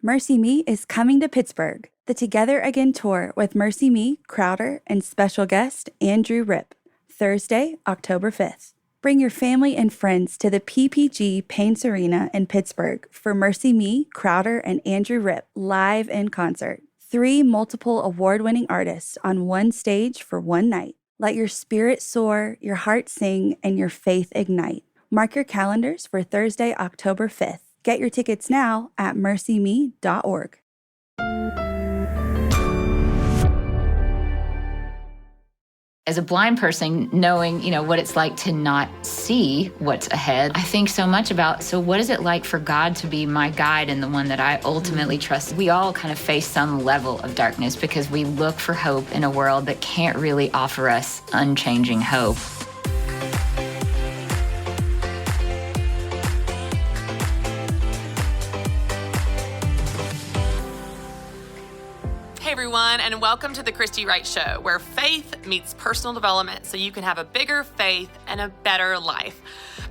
Mercy Me is coming to Pittsburgh, the Together Again tour with Mercy Me, Crowder, and special guest Andrew Ripp, Thursday, October 5th. Bring your family and friends to the PPG Paints Arena in Pittsburgh for Mercy Me, Crowder, and Andrew Ripp live in concert. 3 multiple award-winning artists on one stage for one night. Let your spirit soar, your heart sing, and your faith ignite. Mark your calendars for Thursday, October 5th. Get your tickets now at mercyme.org. As a blind person, knowing, what it's like to not see what's ahead, I think so much about, so what is it like for God to be my guide and the one that I ultimately trust? We all kind of face some level of darkness because we look for hope in a world that can't really offer us unchanging hope. Hey everyone, and welcome to the Christy Wright Show, where faith meets personal development so you can have a bigger faith and a better life.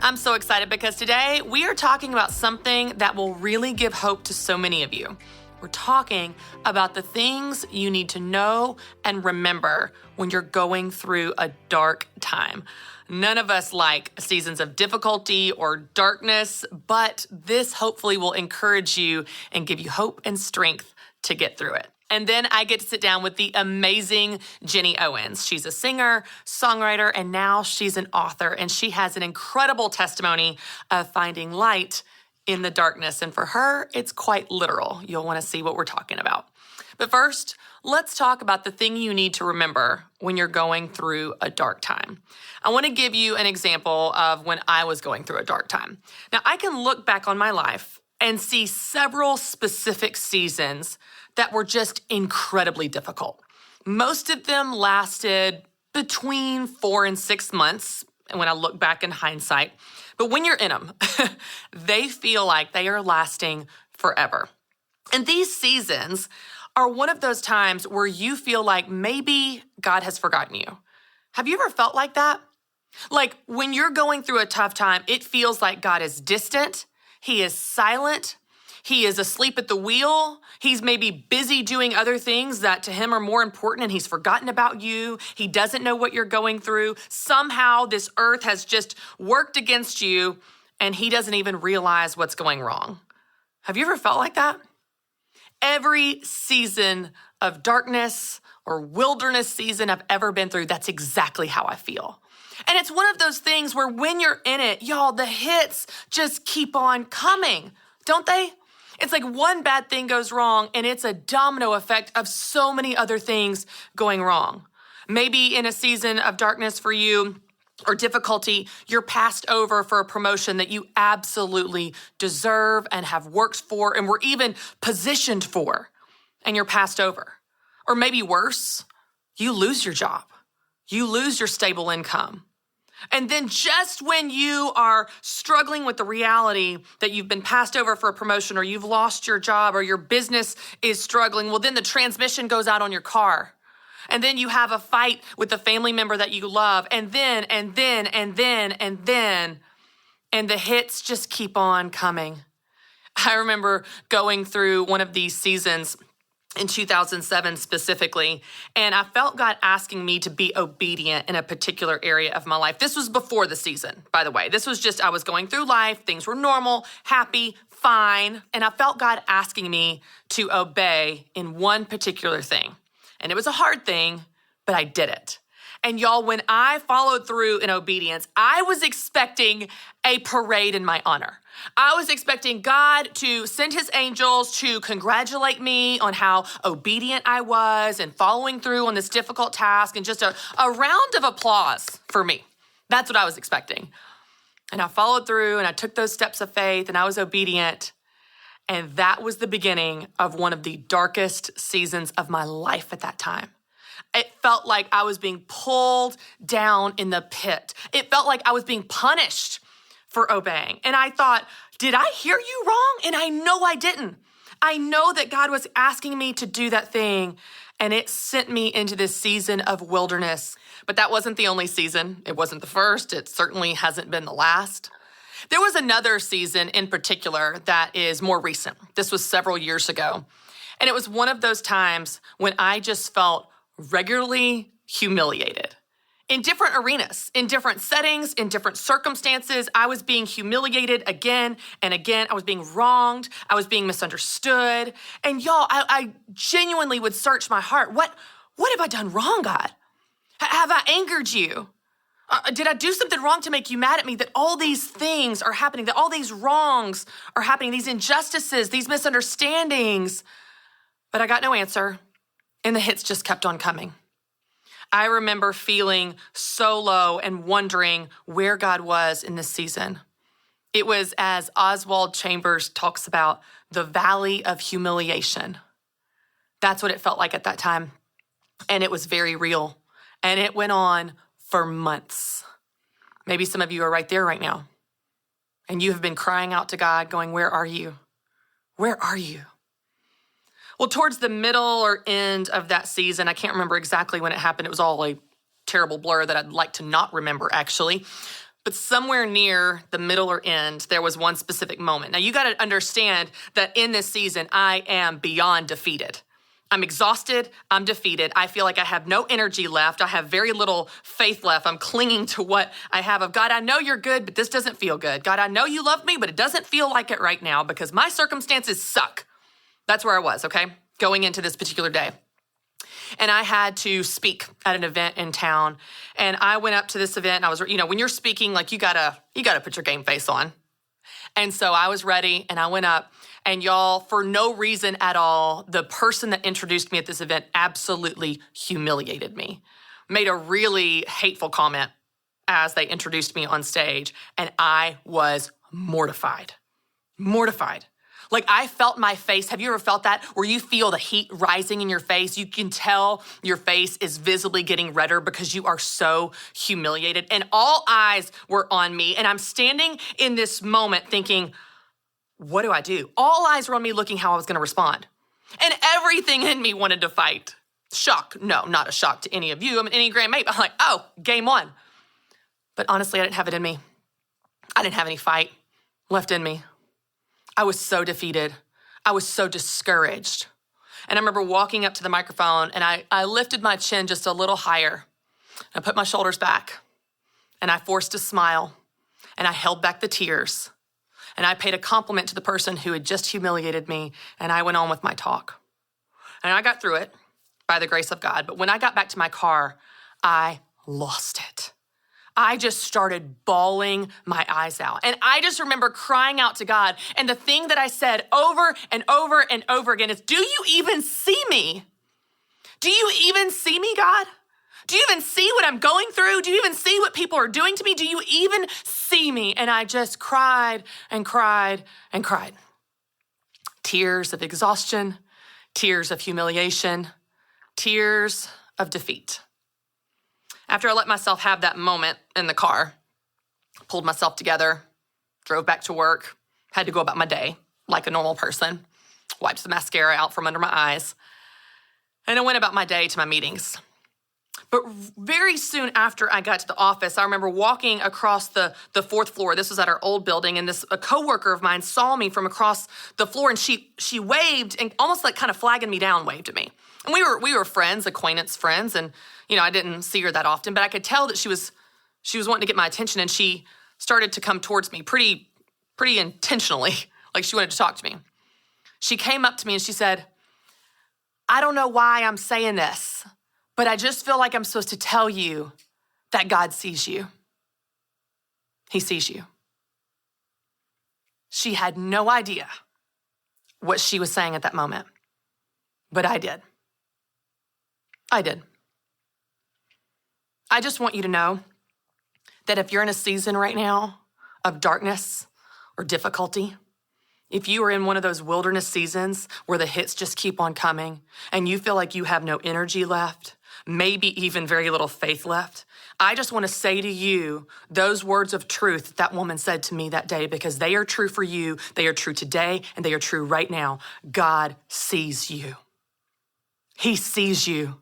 I'm so excited because today we are talking about something that will really give hope to so many of you. We're talking about the things you need to know and remember when you're going through a dark time. None of us like seasons of difficulty or darkness, but this hopefully will encourage you and give you hope and strength to get through it. And then I get to sit down with the amazing Ginny Owens. She's a singer, songwriter, and now she's an author. And she has an incredible testimony of finding light in the darkness. And for her, it's quite literal. You'll want to see what we're talking about. But first, let's talk about the thing you need to remember when you're going through a dark time. I want to give you an example of when I was going through a dark time. Now, I can look back on my life and see several specific seasons that were just incredibly difficult. Most of them lasted between 4 and 6 months, and when I look back in hindsight. But when you're in them, they feel like they are lasting forever. And these seasons are one of those times where you feel like maybe God has forgotten you. Have you ever felt like that? Like when you're going through a tough time, it feels like God is distant, He is silent, He is asleep at the wheel. He's maybe busy doing other things that to him are more important and he's forgotten about you. He doesn't know what you're going through. Somehow this earth has just worked against you and he doesn't even realize what's going wrong. Have you ever felt like that? Every season of darkness or wilderness season I've ever been through, that's exactly how I feel. And it's one of those things where when you're in it, y'all, the hits just keep on coming, don't they? It's like one bad thing goes wrong and it's a domino effect of so many other things going wrong. Maybe in a season of darkness for you or difficulty, you're passed over for a promotion that you absolutely deserve and have worked for and were even positioned for, and you're passed over. Or maybe worse, you lose your job. You lose your stable income. And then just when you are struggling with the reality that you've been passed over for a promotion or you've lost your job or your business is struggling, well, then the transmission goes out on your car. And then you have a fight with a family member that you love. And then, and the hits just keep on coming. I remember going through one of these seasons in 2007 specifically, and I felt God asking me to be obedient in a particular area of my life. This was before the season, by the way. This was just, I was going through life, things were normal, happy, fine, and I felt God asking me to obey in one particular thing. And it was a hard thing, but I did it. And y'all, when I followed through in obedience, I was expecting a parade in my honor. I was expecting God to send his angels to congratulate me on how obedient I was and following through on this difficult task and just a round of applause for me. That's what I was expecting. And I followed through and I took those steps of faith and I was obedient. And that was the beginning of one of the darkest seasons of my life at that time. It felt like I was being pulled down in the pit. It felt like I was being punished for obeying. And I thought, did I hear you wrong? And I know I didn't. I know that God was asking me to do that thing, and it sent me into this season of wilderness. But that wasn't the only season. It wasn't the first. It certainly hasn't been the last. There was another season in particular that is more recent. This was several years ago. And it was one of those times when I just felt regularly humiliated. In different arenas, in different settings, in different circumstances, I was being humiliated again and again. I was being wronged. I was being misunderstood. And y'all, I genuinely would search my heart. What have I done wrong, God? Have I angered you? Did I do something wrong to make you mad at me, that all these things are happening, that all these wrongs are happening, these injustices, these misunderstandings? But I got no answer, and the hits just kept on coming. I remember feeling so low and wondering where God was in this season. It was, as Oswald Chambers talks about, the valley of humiliation. That's what it felt like at that time. And it was very real. And it went on for months. Maybe some of you are right there right now. And you have been crying out to God, going, where are you? Where are you? Well, towards the middle or end of that season, I can't remember exactly when it happened. It was all a terrible blur that I'd like to not remember, actually. But somewhere near the middle or end, there was one specific moment. Now, you got to understand that in this season, I am beyond defeated. I'm exhausted. I'm defeated. I feel like I have no energy left. I have very little faith left. I'm clinging to what I have of God. I know you're good, but this doesn't feel good. God, I know you love me, but it doesn't feel like it right now because my circumstances suck. That's where I was, okay, going into this particular day. And I had to speak at an event in town. And I went up to this event and I was, when you're speaking, like you gotta put your game face on. And so I was ready and I went up, and y'all, for no reason at all, the person that introduced me at this event absolutely humiliated me, made a really hateful comment as they introduced me on stage. And I was mortified. Like I felt my face. Have you ever felt that? Where you feel the heat rising in your face? You can tell your face is visibly getting redder because you are so humiliated. And all eyes were on me. And I'm standing in this moment thinking, what do I do? All eyes were on me looking how I was going to respond. And everything in me wanted to fight. Shock. No, not a shock to any of you. I'm an Enneagram 8. I'm like, oh, game on. But honestly, I didn't have it in me. I didn't have any fight left in me. I was so defeated. I was so discouraged. And I remember walking up to the microphone and I lifted my chin just a little higher. I put my shoulders back and I forced a smile and I held back the tears and I paid a compliment to the person who had just humiliated me, and I went on with my talk. And I got through it by the grace of God. But when I got back to my car, I lost it. I just started bawling my eyes out. And I just remember crying out to God. And the thing that I said over and over and over again is, do you even see me? Do you even see me, God? Do you even see what I'm going through? Do you even see what people are doing to me? Do you even see me? And I just cried and cried and cried. Tears of exhaustion, tears of humiliation, tears of defeat. After I let myself have that moment in the car, pulled myself together, drove back to work, had to go about my day like a normal person, wiped the mascara out from under my eyes, and I went about my day to my meetings. But very soon after I got to the office, I remember walking across the fourth floor. This was at our old building, and a coworker of mine saw me from across the floor, and she waved and almost like kind of flagging me down, waved at me. And we were friends, acquaintance friends, and I didn't see her that often, but I could tell that she was wanting to get my attention, and she started to come towards me pretty intentionally, like she wanted to talk to me. She came up to me and she said, I don't know why I'm saying this, but I just feel like I'm supposed to tell you that God sees you. He sees you. She had no idea what she was saying at that moment, but I did. I just want you to know that if you're in a season right now of darkness or difficulty, if you are in one of those wilderness seasons where the hits just keep on coming and you feel like you have no energy left, maybe even very little faith left, I just want to say to you those words of truth that woman said to me that day, because they are true for you, they are true today, and they are true right now. God sees you. He sees you.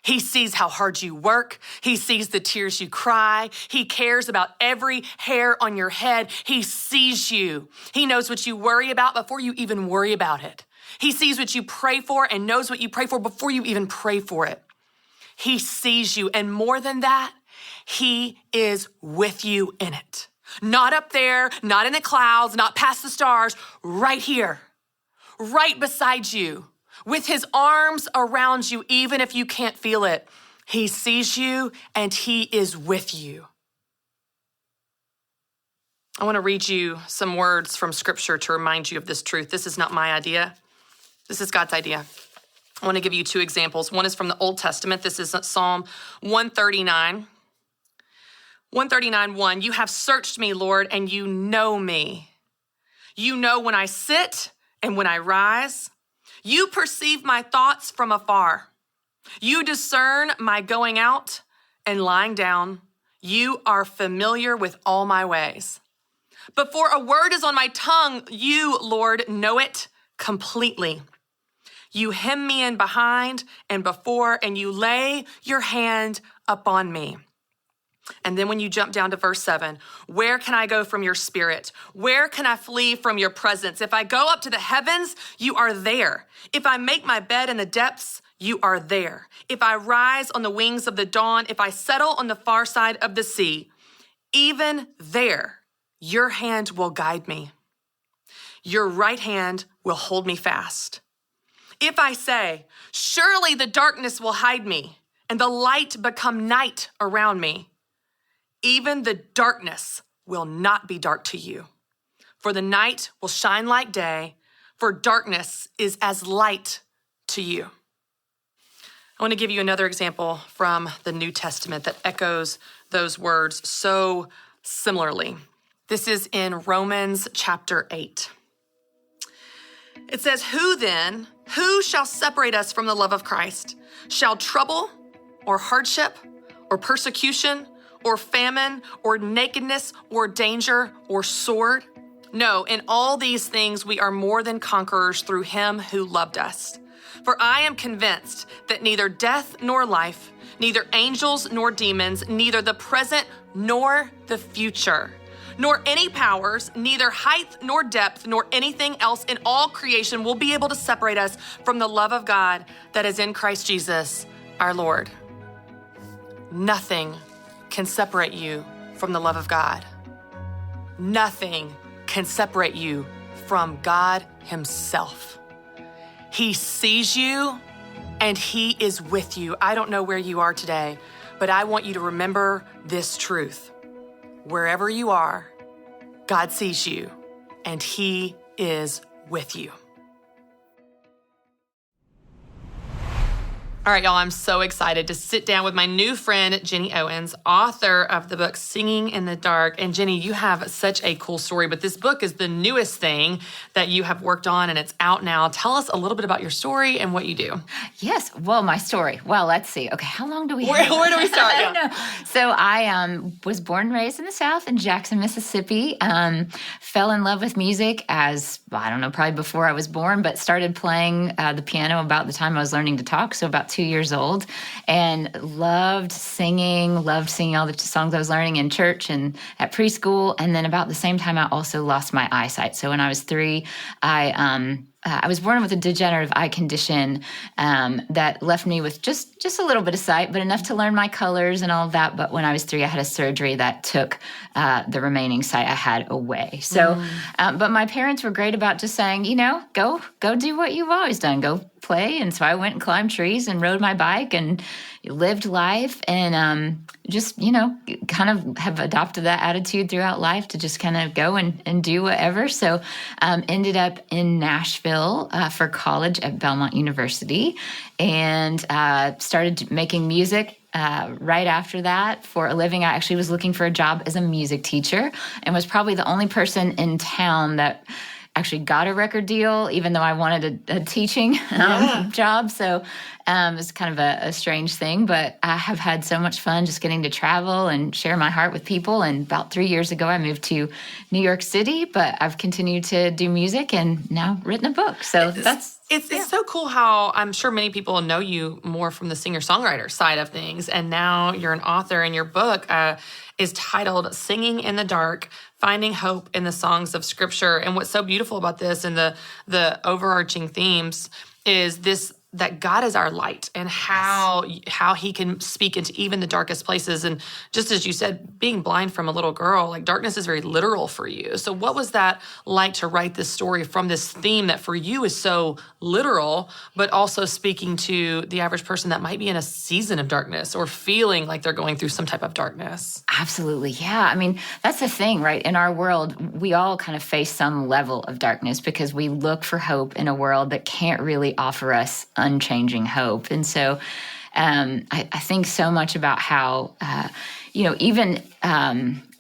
He sees how hard you work. He sees the tears you cry. He cares about every hair on your head. He sees you. He knows what you worry about before you even worry about it. He sees what you pray for and knows what you pray for before you even pray for it. He sees you. And more than that, he is with you in it. Not up there, not in the clouds, not past the stars, right here, right beside you, with his arms around you, even if you can't feel it. He sees you and he is with you. I want to read you some words from scripture to remind you of this truth. This is not my idea. This is God's idea. I want to give you two examples. One is from the Old Testament. This is Psalm 139. 139:1, you have searched me, Lord, and you know me. You know when I sit and when I rise. You perceive my thoughts from afar. You discern my going out and lying down. You are familiar with all my ways. Before a word is on my tongue, you, Lord, know it completely. You hem me in behind and before, and you lay your hand upon me. And then when you jump down to verse 7, where can I go from your spirit? Where can I flee from your presence? If I go up to the heavens, you are there. If I make my bed in the depths, you are there. If I rise on the wings of the dawn, if I settle on the far side of the sea, even there, your hand will guide me. Your right hand will hold me fast. If I say, surely the darkness will hide me and the light become night around me, even the darkness will not be dark to you. For the night will shine like day, for darkness is as light to you. I want to give you another example from the New Testament that echoes those words so similarly. This is in Romans chapter 8. It says, who shall separate us from the love of Christ? Shall trouble or hardship or persecution or famine, or nakedness, or danger, or sword? No, in all these things we are more than conquerors through him who loved us. For I am convinced that neither death nor life, neither angels nor demons, neither the present nor the future, nor any powers, neither height nor depth, nor anything else in all creation will be able to separate us from the love of God that is in Christ Jesus, our Lord. Nothing can separate you from the love of God. Nothing can separate you from God himself. He sees you and he is with you. I don't know where you are today, but I want you to remember this truth. Wherever you are, God sees you and he is with you. All right, y'all, I'm so excited to sit down with my new friend, Ginny Owens, author of the book Singing in the Dark. And Ginny, you have such a cool story, but this book is the newest thing that you have worked on and it's out now. Tell us a little bit about your story and what you do. Yes, well, my story. Well, let's see. Okay, how long do we have? Where do we start? I don't know. So I was born and raised in the South in Jackson, Mississippi. Fell in love with music as, I don't know, probably before I was born, but started playing the piano about the time I was learning to talk, so about 2 years old, and loved singing all the songs I was learning in church and at preschool. And then about the same time, I also lost my eyesight. So when I was 3, I was born with a degenerative eye condition that left me with just a little bit of sight, but enough to learn my colors and all of that. But when I was 3, I had a surgery that took the remaining sight I had away. So, but my parents were great about just saying, go do what you've always done. Go play. And so I went and climbed trees and rode my bike and lived life and just, kind of have adopted that attitude throughout life to just kind of go and do whatever. So ended up in Nashville for college at Belmont University and started making music right after that for a living. I actually was looking for a job as a music teacher and was probably the only person in town that actually got a record deal, even though I wanted a teaching job. So it's kind of a strange thing, but I have had so much fun just getting to travel and share my heart with people. And about 3 years ago, I moved to New York City, but I've continued to do music and now written a book. So It's so cool how I'm sure many people know you more from the singer-songwriter side of things. And now you're an author, and your book is titled Singing in the Dark, Finding Hope in the Songs of Scripture. And what's so beautiful about this and the overarching themes is this, that God is our light, and how he can speak into even the darkest places. And just as you said, being blind from a little girl, like darkness is very literal for you. So what was that like to write this story from this theme that for you is so literal, but also speaking to the average person that might be in a season of darkness or feeling like they're going through some type of darkness? Absolutely. Yeah. I mean, that's the thing, right? In our world, we all kind of face some level of darkness because we look for hope in a world that can't really offer us unchanging hope. And so I think so much about how, even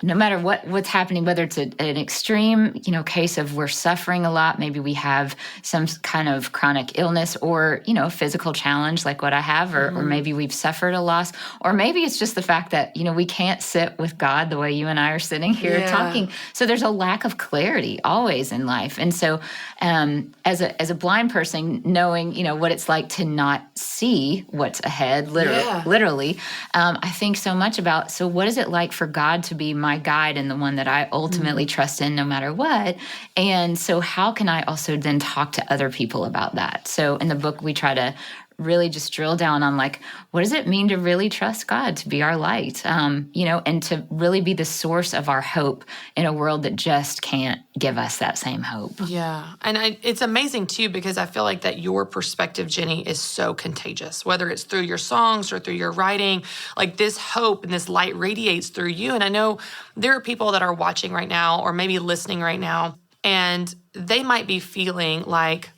no matter what's happening, whether it's an extreme, case of we're suffering a lot, maybe we have some kind of chronic illness or, a physical challenge like what I have, or maybe we've suffered a loss, or maybe it's just the fact that, we can't sit with God the way you and I are sitting here talking. So there's a lack of clarity always in life. And so as a blind person, knowing, what it's like to not see what's ahead, literally, I think so much about, so what is it like for God to be my guide and the one that I ultimately trust in no matter what? And so how can I also then talk to other people about that? So in the book, we try to really just drill down on like, what does it mean to really trust God, to be our light, and to really be the source of our hope in a world that just can't give us that same hope. Yeah. And it's amazing too, because I feel like that your perspective, Ginny, is so contagious, whether it's through your songs or through your writing, like this hope and this light radiates through you. And I know there are people that are watching right now or maybe listening right now, and they might be feeling like,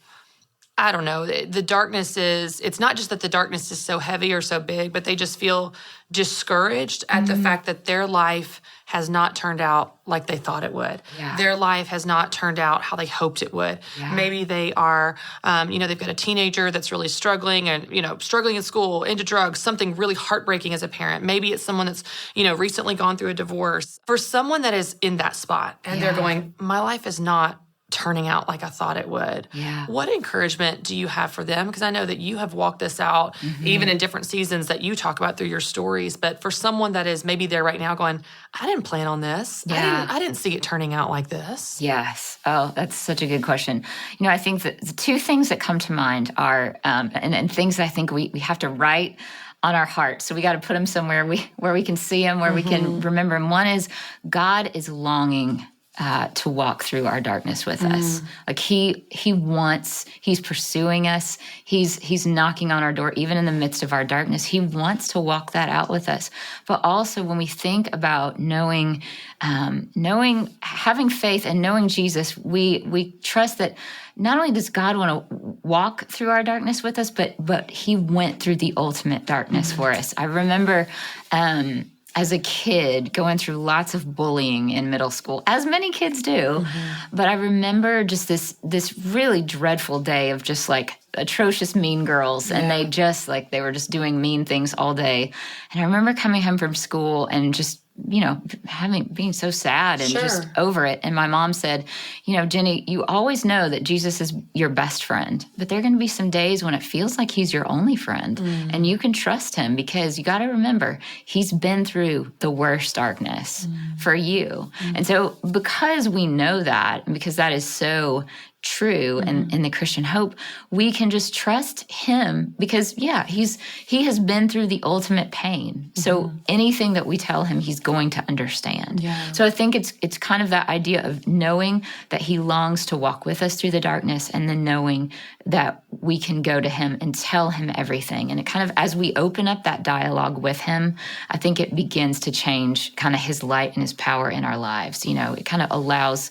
I don't know, the darkness it's not just that the darkness is so heavy or so big, but they just feel discouraged at the fact that their life has not turned out like they thought it would. Yeah. Their life has not turned out how they hoped it would. Yeah. Maybe they are, they've got a teenager that's really struggling and, struggling in school, into drugs, something really heartbreaking as a parent. Maybe it's someone that's, recently gone through a divorce. For someone that is in that spot and they're going, my life is not turning out like I thought it would. Yeah. What encouragement do you have for them? Because I know that you have walked this out even in different seasons that you talk about through your stories. But for someone that is maybe there right now going, I didn't plan on this. Yeah. I didn't see it turning out like this. Yes. Oh, that's such a good question. I think that the two things that come to mind are, and things that I think we have to write on our heart. So we got to put them somewhere where we can see them, where we can remember them. One is God is longing to walk through our darkness with us. Like he's pursuing us. He's knocking on our door, even in the midst of our darkness. He wants to walk that out with us. But also when we think about knowing, having faith and knowing Jesus, we trust that not only does God want to walk through our darkness with us, but he went through the ultimate darkness for us. I remember, as a kid, going through lots of bullying in middle school, as many kids do. But I remember just this really dreadful day of just like atrocious mean girls. And they were just doing mean things all day. And I remember coming home from school and just, being so sad and just over it. And my mom said, Ginny, you always know that Jesus is your best friend, but there are going to be some days when it feels like he's your only friend and you can trust him because you got to remember he's been through the worst darkness for you. And so because we know that, and because that is so true and in the Christian hope, we can just trust him because he has been through the ultimate pain. So anything that we tell him, he's going to understand. So I think it's kind of that idea of knowing that he longs to walk with us through the darkness, and then knowing that we can go to him and tell him everything. And it kind of, as we open up that dialogue with him, I think it begins to change kind of his light and his power in our lives. It kind of allows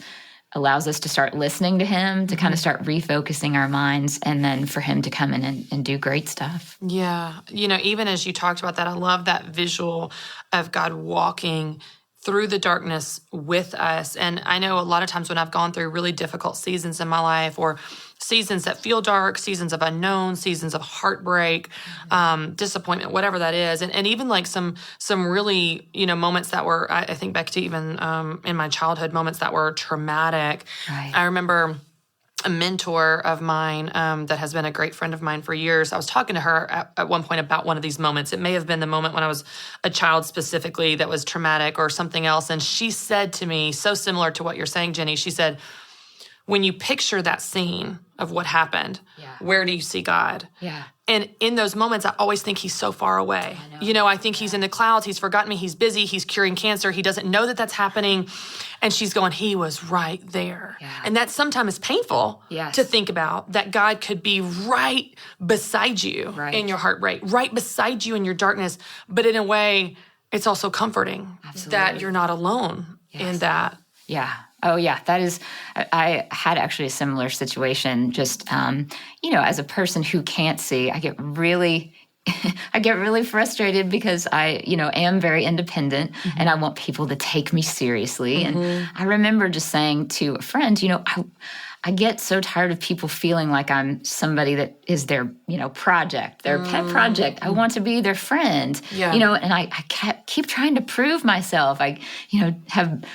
us to start listening to him, to kind of start refocusing our minds, and then for him to come in and do great stuff. Yeah. Even as you talked about that, I love that visual of God walking through the darkness with us. And I know a lot of times when I've gone through really difficult seasons in my life, or seasons that feel dark, seasons of unknown, seasons of heartbreak, disappointment, whatever that is. And even like some really, moments that were, I think back to even in my childhood, moments that were traumatic. Right. I remember a mentor of mine that has been a great friend of mine for years. I was talking to her at one point about one of these moments. It may have been the moment when I was a child specifically that was traumatic or something else. And she said to me, so similar to what you're saying, Ginny, she said, when you picture that scene of what happened, where do you see God? Yeah. And in those moments, I always think he's so far away. I think he's in the clouds. He's forgotten me. He's busy. He's curing cancer. He doesn't know that that's happening. And she's going, he was right there. Yeah. And that sometimes is painful to think about, that God could be right beside you in your heartbreak, right beside you in your darkness. But in a way, it's also comforting that you're not alone in that. Yeah. Oh, yeah. That is, I had actually a similar situation. Just, as a person who can't see, I get really frustrated because I, am very independent and I want people to take me seriously. And I remember just saying to a friend, I get so tired of people feeling like I'm somebody that is their, project, their pet project. I want to be their friend, and I keep trying to prove myself. I, have,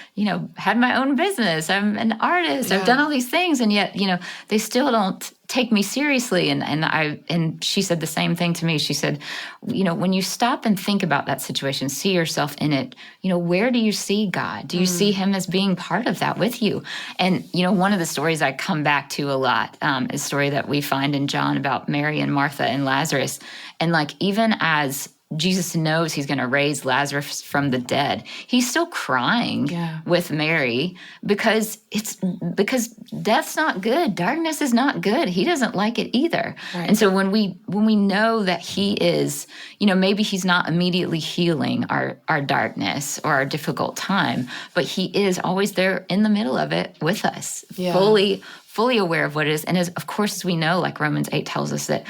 had my own business. I'm an artist. I've done all these things. And yet, they still don't take me seriously. And she said the same thing to me. She said, when you stop and think about that situation, see yourself in it, where do you see God? Do you see him as being part of that with you? And, one of the stories I come back to a lot is a story that we find in John about Mary and Martha and Lazarus. And even as Jesus knows he's going to raise Lazarus from the dead, he's still crying with Mary because death's not good. Darkness is not good. He doesn't like it either. Right. And so when we know that he is, maybe he's not immediately healing our darkness or our difficult time, but he is always there in the middle of it with us, fully aware of what it is. And of course, as we know, like Romans 8 tells us, that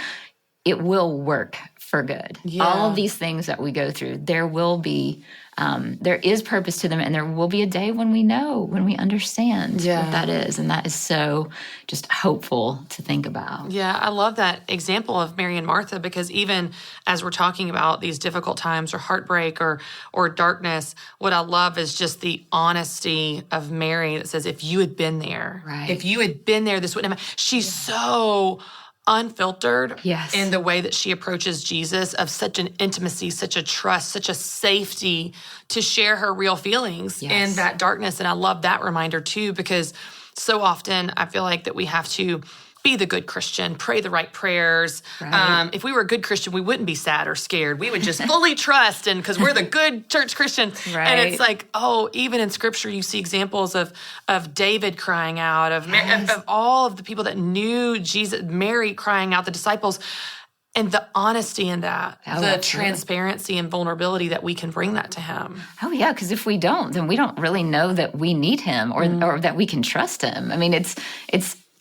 it will work for good. Yeah. All of these things that we go through, there will be, there is purpose to them, and there will be a day when we understand what that is. And that is so just hopeful to think about. Yeah, I love that example of Mary and Martha, because even as we're talking about these difficult times or heartbreak or darkness, what I love is just the honesty of Mary that says, if you had been there, if you had been there, this wouldn't have. She's so unfiltered in the way that she approaches Jesus, of such an intimacy, such a trust, such a safety to share her real feelings in that darkness. And I love that reminder too, because so often I feel like that we have to be the good Christian, pray the right prayers. Right. If we were a good Christian, we wouldn't be sad or scared. We would just fully trust, and because we're the good church Christian. Right. And it's like, even in Scripture, you see examples of David crying out, of all of the people that knew Jesus, Mary crying out, the disciples, and the honesty in that, the transparency and vulnerability that we can bring that to him. Oh, yeah, because if we don't, then we don't really know that we need him or that we can trust him. I mean,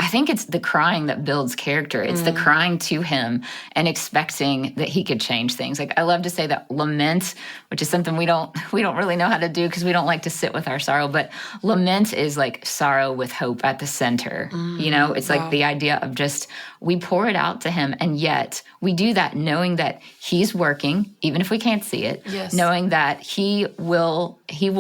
I think it's the crying that builds character. It's the crying to him and expecting that he could change things. Like, I love to say that lament, which is something we don't really know how to do because we don't like to sit with our sorrow, but lament is like sorrow with hope at the center. It's like the idea of just, we pour it out to him, and yet we do that knowing that he's working, even if we can't see it, knowing that he will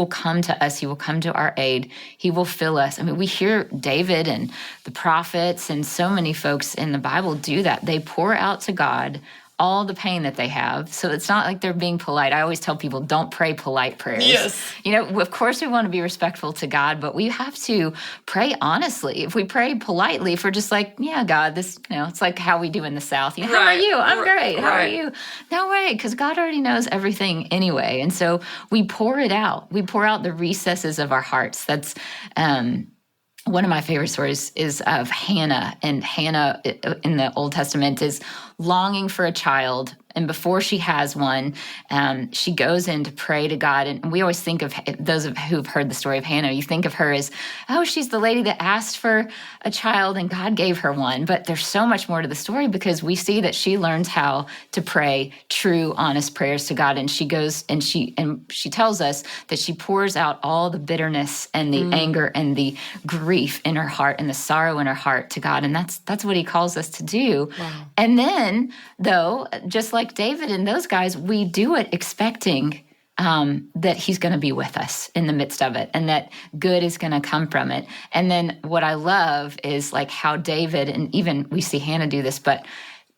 come to us, he will come to our aid, he will fill us. I mean, we hear David and the prophets and so many folks in the Bible do that. They pour out to God all the pain that they have. So it's not like they're being polite. I always tell people, don't pray polite prayers. Yes. Of course we want to be respectful to God, but we have to pray honestly. If we pray politely, if we're just like, yeah, God, this, it's like how we do in the South. How are you? I'm great. How are you? No way, because God already knows everything anyway. And so we pour it out. We pour out the recesses of our hearts. That's, one of my favorite stories is of Hannah, and Hannah in the Old Testament is longing for a child And before she has one, she goes in to pray to God. And we always think of those who've heard the story of Hannah, you think of her as, oh, she's the lady that asked for a child and God gave her one. But there's so much more to the story, because we see that she learns how to pray true, honest prayers to God. And she goes and she tells us that she pours out all the bitterness and the anger and the grief in her heart and the sorrow in her heart to God. And that's what he calls us to do. Wow. And then, though, just like David and those guys, we do it expecting that he's going to be with us in the midst of it and that good is going to come from it. And then what I love is like how David, and even we see Hannah do this, but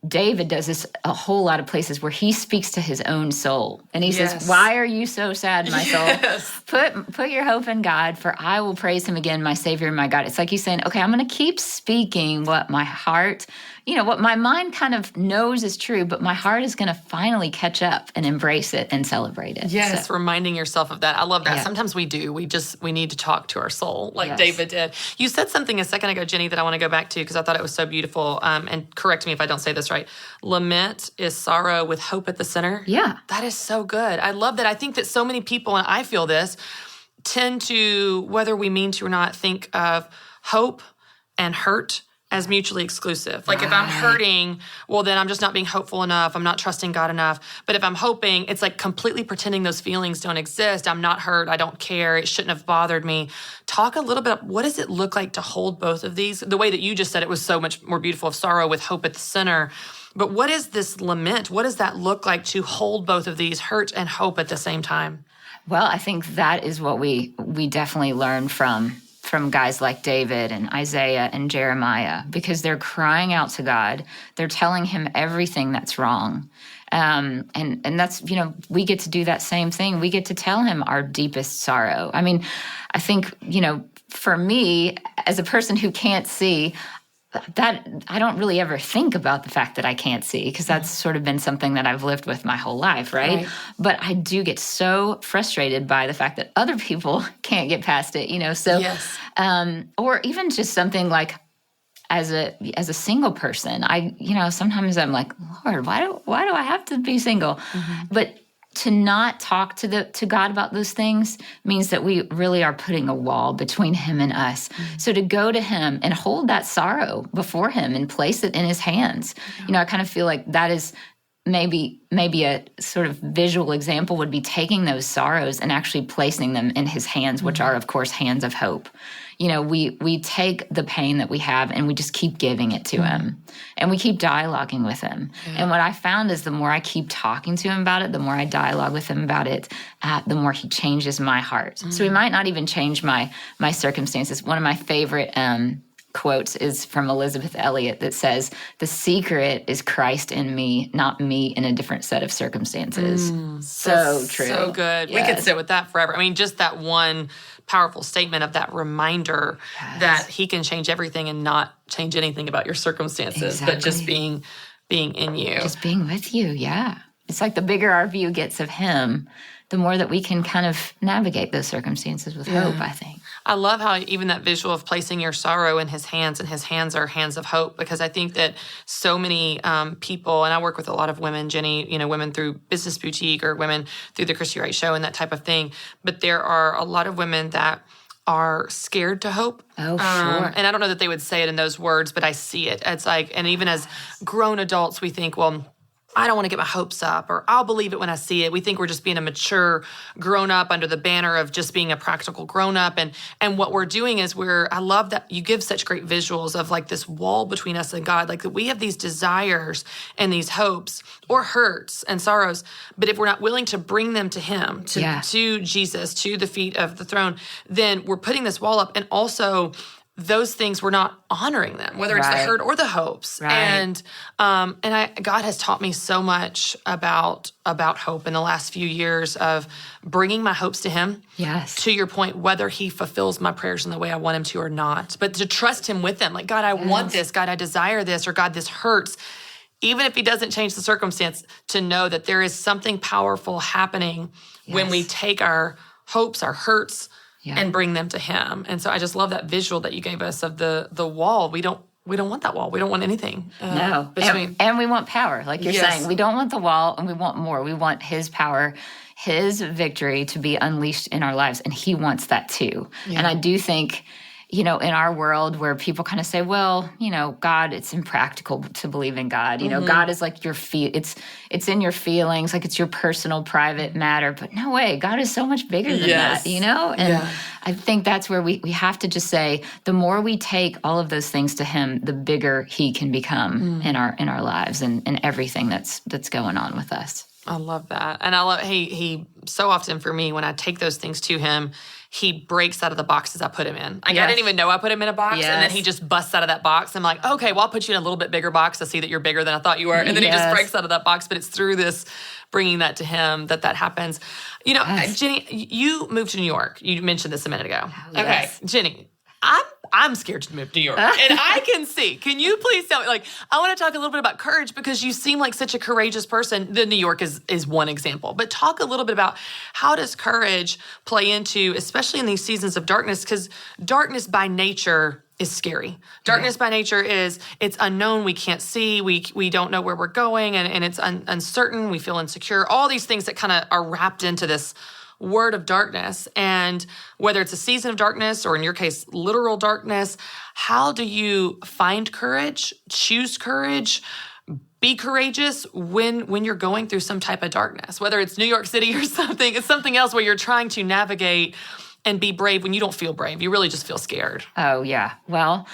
David does this a whole lot of places where he speaks to his own soul. And he says, why are you so sad, my soul? Put your hope in God, for I will praise him again, my Savior and my God. It's like he's saying, okay, I'm going to keep speaking what my heart, what my mind kind of knows is true, but my heart is going to finally catch up and embrace it and celebrate it. Yes, so, reminding yourself of that. I love that. Yeah. Sometimes we do. We need to talk to our soul like David did. You said something a second ago, Ginny, that I want to go back to because I thought it was so beautiful. And correct me if I don't say this right. Lament is sorrow with hope at the center. Yeah. That is so good. I love that. I think that so many people, and I feel this, tend to, whether we mean to or not, think of hope and hurt as mutually exclusive. Like if I'm hurting, well, then I'm just not being hopeful enough. I'm not trusting God enough. But if I'm hoping, it's like completely pretending those feelings don't exist. I'm not hurt. I don't care. It shouldn't have bothered me. Talk a little bit. What does it look like to hold both of these? The way that you just said it was so much more beautiful, of sorrow with hope at the center. But what is this lament? What does that look like to hold both of these, hurt and hope at the same time? Well, I think that is what we definitely learn from guys like David and Isaiah and Jeremiah, because they're crying out to God. They're telling him everything that's wrong. And that's, we get to do that same thing. We get to tell him our deepest sorrow. I mean, I think, for me, as a person who can't see, that I don't really ever think about the fact that I can't see, because that's sort of been something that I've lived with my whole life, right? But I do get so frustrated by the fact that other people can't get past it, So, yes. Or even just something like as a single person, sometimes I'm like, Lord, why do I have to be single? Mm-hmm. But to not talk to God about those things means that we really are putting a wall between him and us. Mm-hmm. So to go to him and hold that sorrow before him and place it in his hands, I kind of feel like that is maybe a sort of visual example would be taking those sorrows and actually placing them in his hands, which are, of course, hands of hope. We take the pain that we have and we just keep giving it to him, and we keep dialoguing with him. Yeah. And what I found is the more I keep talking to him about it, the more I dialogue with him about it, the more he changes my heart. Mm-hmm. So he might not even change my circumstances. One of my favorite quotes is from Elizabeth Elliot that says, "The secret is Christ in me, not me in a different set of circumstances." So true. So good. Yes. We could sit with that forever. I mean, just that one powerful statement of that reminder that he can change everything and not change anything about your circumstances, but just being in you. Just being with you, yeah. It's like the bigger our view gets of him, the more that we can kind of navigate those circumstances with hope, I think. I love how even that visual of placing your sorrow in his hands, and his hands are hands of hope, because I think that so many people, and I work with a lot of women, Ginny, women through Business Boutique or women through the Christy Wright Show and that type of thing. But there are a lot of women that are scared to hope. Oh, sure. And I don't know that they would say it in those words, but I see it. It's like, and even as grown adults, we think, well, I don't want to get my hopes up, or I'll believe it when I see it. We think we're just being a mature grown-up under the banner of just being a practical grown-up. And what we're doing is I love that you give such great visuals of like this wall between us and God, like that we have these desires and these hopes or hurts and sorrows. But if we're not willing to bring them to him, to Jesus, to the feet of the throne, then we're putting this wall up. And also, those things, we're not honoring them, whether it's the hurt or the hopes. Right. And God has taught me so much about hope in the last few years of bringing my hopes to him. Yes. To your point, whether he fulfills my prayers in the way I want him to or not, but to trust him with them. Like, God, I want this. God, I desire this. Or God, this hurts. Even if he doesn't change the circumstance, to know that there is something powerful happening when we take our hopes, our hurts, and bring them to him. And so I just love that visual that you gave us of the wall. We don't we don't want that wall. We don't want anything. No. And we want power. Like you're saying, we don't want the wall, and we want more. We want his power, his victory to be unleashed in our lives. And he wants that too. Yeah. And I do think, in our world where people kind of say, well, God, it's impractical to believe in God. God is like it's in your feelings, like it's your personal, private matter. But no way, God is so much bigger than that, And I think that's where we have to just say, the more we take all of those things to him, the bigger he can become in our lives and everything that's going on with us. I love that. And I love, he so often for me, when I take those things to him, he breaks out of the boxes I put him in. I didn't even know I put him in a box. Yes. And then he just busts out of that box. I'm like, okay, well, I'll put you in a little bit bigger box. I see that you're bigger than I thought you were. And then he just breaks out of that box. But it's through this, bringing that to him, that happens. Ginny, you moved to New York. You mentioned this a minute ago. Oh, yes. Okay, Ginny, I'm scared to move to New York. And I can see. Can you please tell me, I want to talk a little bit about courage, because you seem like such a courageous person. The New York is one example. But talk a little bit about, how does courage play into, especially in these seasons of darkness, because darkness by nature is scary. Darkness by nature it's unknown. We can't see. We don't know where we're going, and it's uncertain. We feel insecure. All these things that kind of are wrapped into this word of darkness. And whether it's a season of darkness, or in your case, literal darkness, how do you find courage, choose courage, be courageous when you're going through some type of darkness, whether it's New York City or something, it's something else where you're trying to navigate and be brave when you don't feel brave. You really just feel scared. Oh, yeah. Well,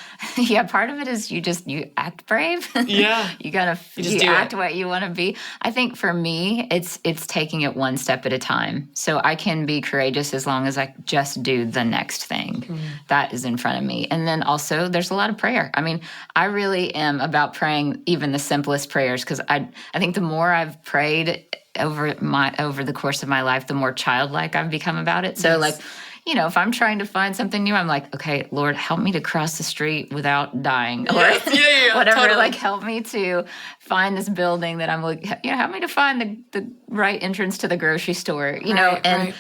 part of it is you act brave. Yeah. you act what you want to be. I think for me, it's taking it one step at a time. So I can be courageous as long as I just do the next thing that is in front of me. And then also there's a lot of prayer. I mean, I really am about praying even the simplest prayers, because I think the more I've prayed over the course of my life, the more childlike I've become about it. So if I'm trying to find something new, I'm like, okay, Lord, help me to cross the street without dying, or whatever. Totally. Help me to find this building that I'm looking. Help me to find the right entrance to the grocery store. And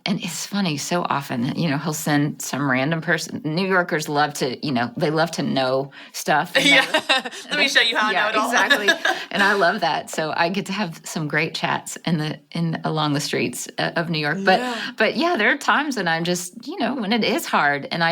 it's funny. So often, he'll send some random person. New Yorkers love to, they love to know stuff. Let me show you how I know it all. Exactly. And I love that. So I get to have some great chats along the streets of New York. But there are times when I'm just, when it is hard, and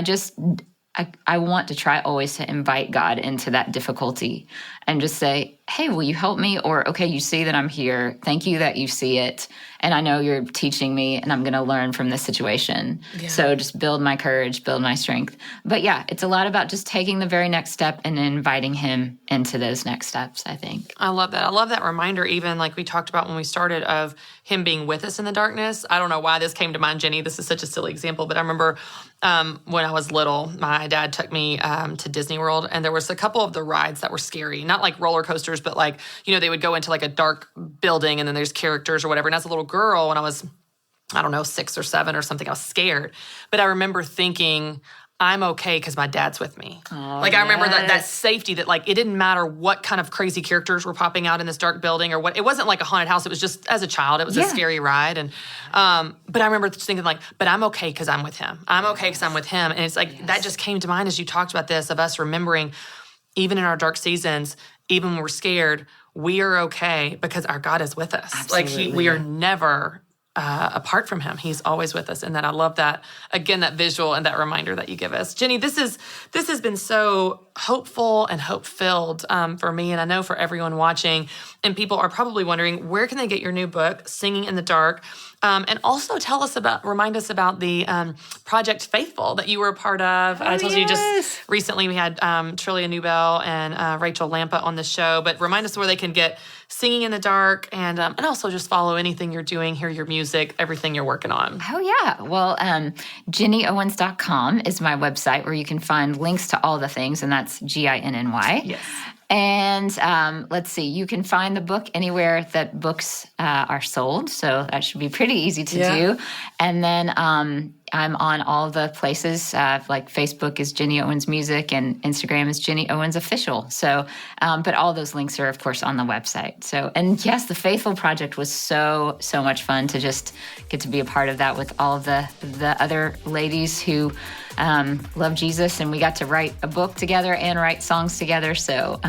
I want to try always to invite God into that difficulty and just say, hey, will you help me? Or, okay, you see that I'm here. Thank you that you see it. And I know you're teaching me, and I'm going to learn from this situation. Yeah. So just build my courage, build my strength. But it's a lot about just taking the very next step and inviting him into those next steps, I think. I love that. I love that reminder, even like we talked about when we started, of him being with us in the darkness. I don't know why this came to mind, Ginny. This is such a silly example, but I remember when I was little, my dad took me to Disney World, and there was a couple of the rides that were scary. Not like roller coasters, but they would go into a dark building, and then there's characters or whatever. And as a little girl, when I was, 6 or 7 or something, I was scared. But I remember thinking, I'm okay because my dad's with me. Oh, I remember that safety, that it didn't matter what kind of crazy characters were popping out in this dark building or what. It wasn't like a haunted house. It was just, as a child, it was a scary ride. And but I remember thinking but I'm okay because I'm with him. I'm okay because I'm with him. And it's that just came to mind as you talked about this, of us remembering, even in our dark seasons, even when we're scared, we are okay because our God is with us. Absolutely. We are never apart from him. He's always with us. And that, I love that, again, that visual and that reminder that you give us. Ginny, this has been so hopeful and hope-filled for me, and I know for everyone watching. And people are probably wondering, where can they get your new book, Singing in the Dark? And also remind us about the Project Faithful that you were a part of. I told you just recently we had Trillia Newbell and Rachel Lampa on the show, but remind us where they can get Singing in the Dark, and also just follow anything you're doing, hear your music, everything you're working on. Oh, yeah. Well, GinnyOwens.com is my website where you can find links to all the things, and that's GINNY. Yes. And let's see, you can find the book anywhere that books are sold. So that should be pretty easy to do. And then I'm on all the places, like Facebook is Ginny Owens Music and Instagram is Ginny Owens Official. So, but all those links are, of course, on the website. So, and yes, the Faithful Project was so much fun to just get to be a part of that with all the other ladies who love Jesus, and we got to write a book together and write songs together. So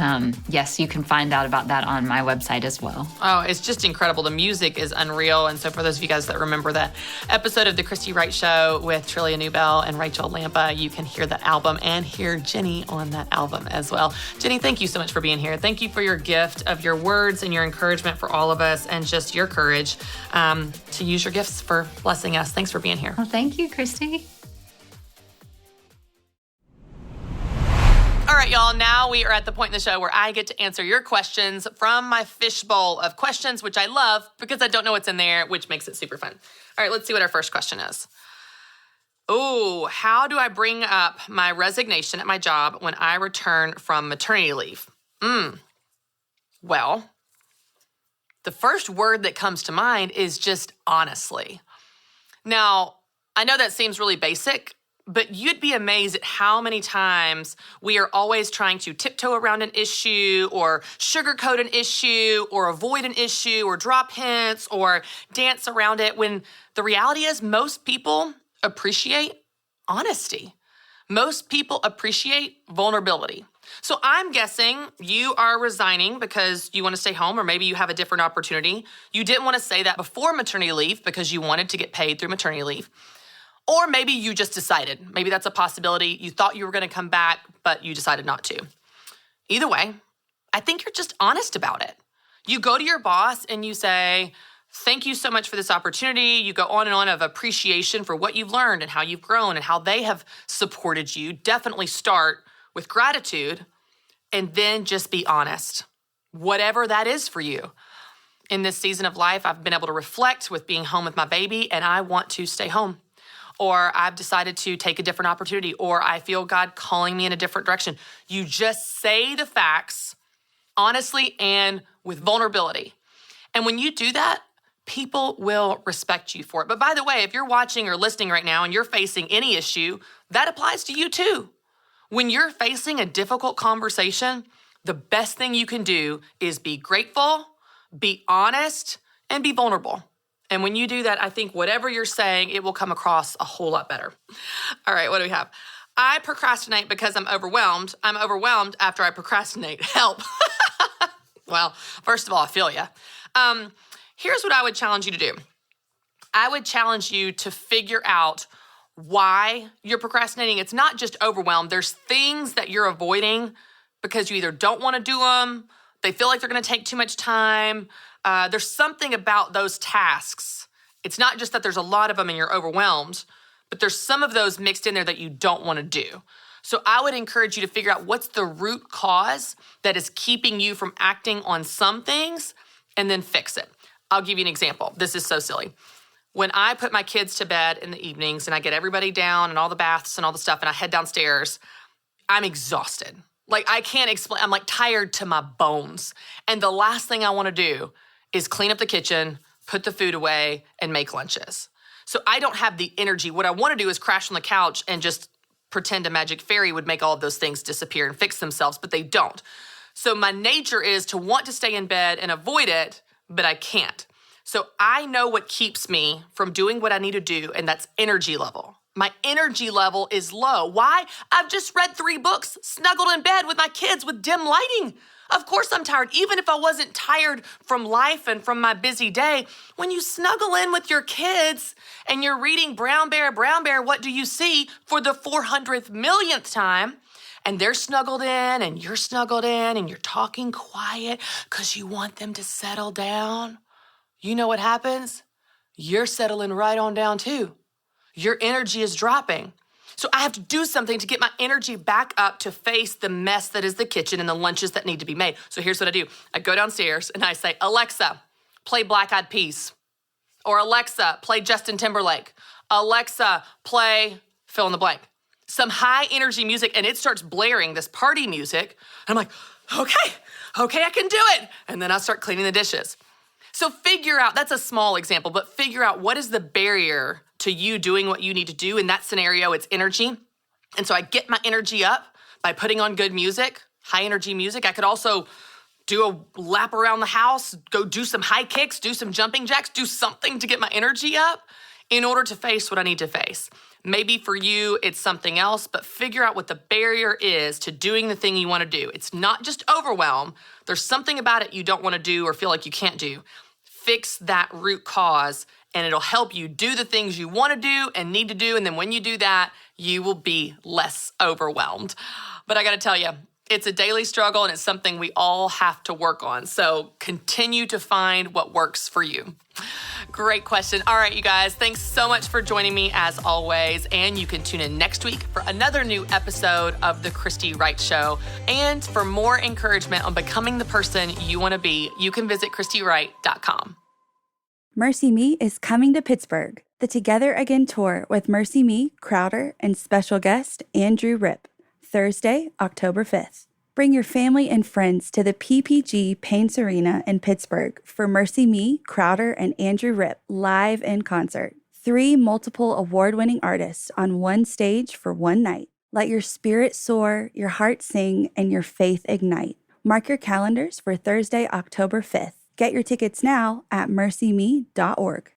yes, you can find out about that on my website as well. Oh, it's just incredible. The music is unreal. And so for those of you guys that remember that episode of the Christy Wright Show with Trillia Newbell and Rachel Lampa, you can hear that album and hear Ginny on that album as well. Ginny, thank you so much for being here. Thank you for your gift of your words and your encouragement for all of us, and just your courage to use your gifts for blessing us. Thanks for being here. Well, thank you, Christy. All right, y'all, now we are at the point in the show where I get to answer your questions from my fishbowl of questions, which I love because I don't know what's in there, which makes it super fun. All right, let's see what our first question is. Oh, how do I bring up my resignation at my job when I return from maternity leave? Well, the first word that comes to mind is just honestly. Now, I know that seems really basic, but you'd be amazed at how many times we are always trying to tiptoe around an issue or sugarcoat an issue or avoid an issue or drop hints or dance around it, when the reality is most people appreciate honesty. Most people appreciate vulnerability. So I'm guessing you are resigning because you want to stay home, or maybe you have a different opportunity. You didn't want to say that before maternity leave because you wanted to get paid through maternity leave. Or maybe you just decided. Maybe that's a possibility. You thought you were going to come back, but you decided not to. Either way, I think you're just honest about it. You go to your boss and you say, thank you so much for this opportunity. You go on and on of appreciation for what you've learned and how you've grown and how they have supported you. Definitely start with gratitude and then just be honest, whatever that is for you. In this season of life, I've been able to reflect with being home with my baby, and I want to stay home. Or I've decided to take a different opportunity, or I feel God calling me in a different direction. You just say the facts honestly and with vulnerability. And when you do that, people will respect you for it. But by the way, if you're watching or listening right now and you're facing any issue, that applies to you too. When you're facing a difficult conversation, the best thing you can do is be grateful, be honest, and be vulnerable. And when you do that, I think whatever you're saying, it will come across a whole lot better. All right, what do we have? I procrastinate because I'm overwhelmed. I'm overwhelmed after I procrastinate. Help. Well, first of all, I feel you. Here's what I would challenge you to do. I would challenge you to figure out why you're procrastinating. It's not just overwhelmed. There's things that you're avoiding because you either don't want to do them, they feel like they're going to take too much time. There's something about those tasks. It's not just that there's a lot of them and you're overwhelmed, but there's some of those mixed in there that you don't want to do. So I would encourage you to figure out what's the root cause that is keeping you from acting on some things, and then fix it. I'll give you an example. This is so silly. When I put my kids to bed in the evenings and I get everybody down and all the baths and all the stuff and I head downstairs, I'm exhausted. Like, I can't explain. I'm like tired to my bones. And the last thing I want to do is clean up the kitchen, put the food away, and make lunches. So I don't have the energy. What I want to do is crash on the couch and just pretend a magic fairy would make all of those things disappear and fix themselves, but they don't. So my nature is to want to stay in bed and avoid it, but I can't. So I know what keeps me from doing what I need to do, and that's energy level. My energy level is low. Why? I've just read 3 books, snuggled in bed with my kids with dim lighting. Of course I'm tired. Even if I wasn't tired from life and from my busy day, when you snuggle in with your kids and you're reading Brown Bear, what do you see for the 400th millionth time? And they're snuggled in and you're snuggled in and you're talking quiet because you want them to settle down. You know what happens? You're settling right on down too. Your energy is dropping. So I have to do something to get my energy back up to face the mess that is the kitchen and the lunches that need to be made. So here's what I do. I go downstairs and I say, Alexa, play Black Eyed Peas. Or Alexa, play Justin Timberlake. Alexa, play fill in the blank. Some high energy music, and it starts blaring this party music. And I'm like, okay, I can do it. And then I start cleaning the dishes. So figure out, that's a small example, but figure out what is the barrier to you doing what you need to do. In that scenario, it's energy. And so I get my energy up by putting on good music, high energy music. I could also do a lap around the house, go do some high kicks, do some jumping jacks, do something to get my energy up in order to face what I need to face. Maybe for you, it's something else, but figure out what the barrier is to doing the thing you want to do. It's not just overwhelm. There's something about it you don't want to do or feel like you can't do. Fix that root cause, and it'll help you do the things you want to do and need to do. And then when you do that, you will be less overwhelmed. But I got to tell you, it's a daily struggle, and it's something we all have to work on. So continue to find what works for you. Great question. All right, you guys, thanks so much for joining me as always. And you can tune in next week for another new episode of The Christy Wright Show. And for more encouragement on becoming the person you want to be, you can visit ChristyWright.com. Mercy Me is coming to Pittsburgh, the Together Again tour with Mercy Me, Crowder, and special guest Andrew Rip, Thursday, October 5th. Bring your family and friends to the PPG Paints Arena in Pittsburgh for Mercy Me, Crowder, and Andrew Rip live in concert. 3 multiple award-winning artists on one stage for one night. Let your spirit soar, your heart sing, and your faith ignite. Mark your calendars for Thursday, October 5th. Get your tickets now at mercyme.org.